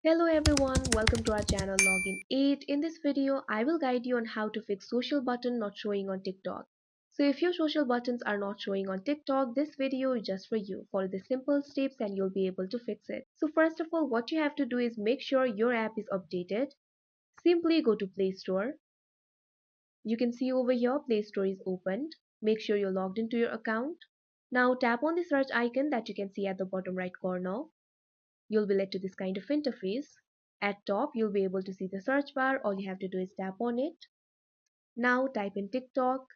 Hello everyone, welcome to our channel Login 8. In this video, I will guide you on how to fix social button not showing on TikTok. So if your social buttons are not showing on TikTok, this video is just for you. Follow the simple steps and you'll be able to fix it. So first of all, what you have to do is make sure your app is updated. Simply go to Play Store. You can see over here Play Store is opened. Make sure you're logged into your account. Now tap on the search icon that you can see at the bottom right corner. You'll be led to this kind of interface. At top, you'll be able to see the search bar. All you have to do is tap on it. Now type in TikTok.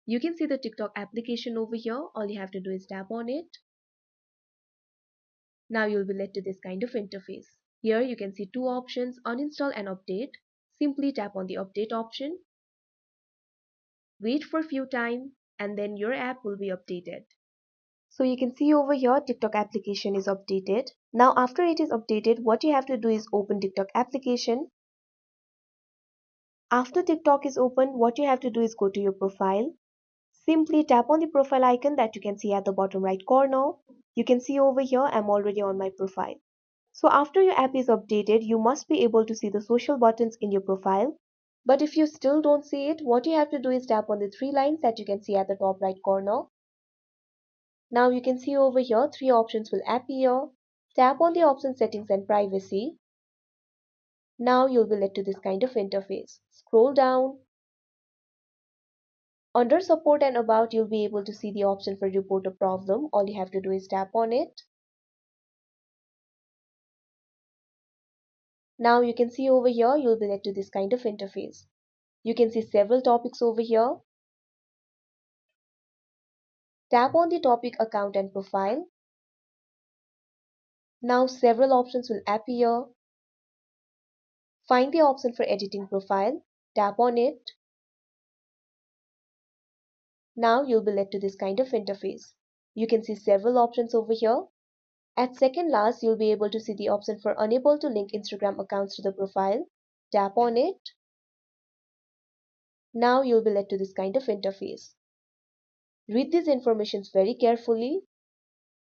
You can see the TikTok application over here. All you have to do is tap on it. Now you'll be led to this kind of interface. Here you can see two options, uninstall and update. Simply tap on the update option. Wait for a few time and then your app will be updated. So you can see over here TikTok application is updated. Now after it is updated, what you have to do is open TikTok application. After TikTok is open, what you have to do is go to your profile. Simply tap on the profile icon that you can see at the bottom right corner. You can see over here I'm already on my profile. So after your app is updated, you must be able to see the social buttons in your profile. But if you still don't see it, what you have to do is tap on the three lines that you can see at the top right corner. Now you can see over here three options will appear. Tap on the option settings and privacy. Now you'll be led to this kind of interface. Scroll down. Under support and about, you'll be able to see the option for report a problem. All you have to do is tap on it. Now you can see over here, you'll be led to this kind of interface. You can see several topics over here. Tap on the topic account and profile. Now several options will appear. Find the option for editing profile. Tap on it. Now you'll be led to this kind of interface. You can see several options over here. At second last, you'll be able to see the option for unable to link Instagram accounts to the profile. Tap on it. Now you'll be led to this kind of interface. Read these informations very carefully.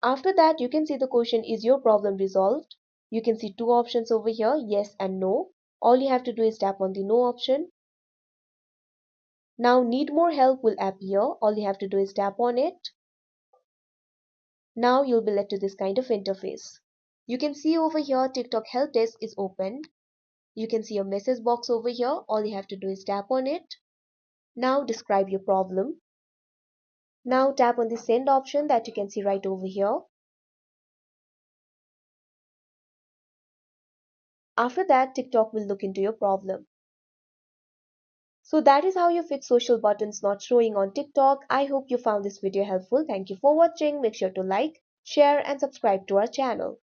After that, you can see the question, is your problem resolved? You can see two options over here, yes and no. All you have to do is tap on the no option. Now need more help will appear. All you have to do is tap on it. Now you'll be led to this kind of interface. You can see over here TikTok help desk is opened. You can see a message box over here. All you have to do is tap on it. Now describe your problem. Now tap on the send option that you can see right over here. After that, TikTok will look into your problem. So that is how you fix social buttons not showing on TikTok. I hope you found this video helpful. Thank you for watching. Make sure to like, share and subscribe to our channel.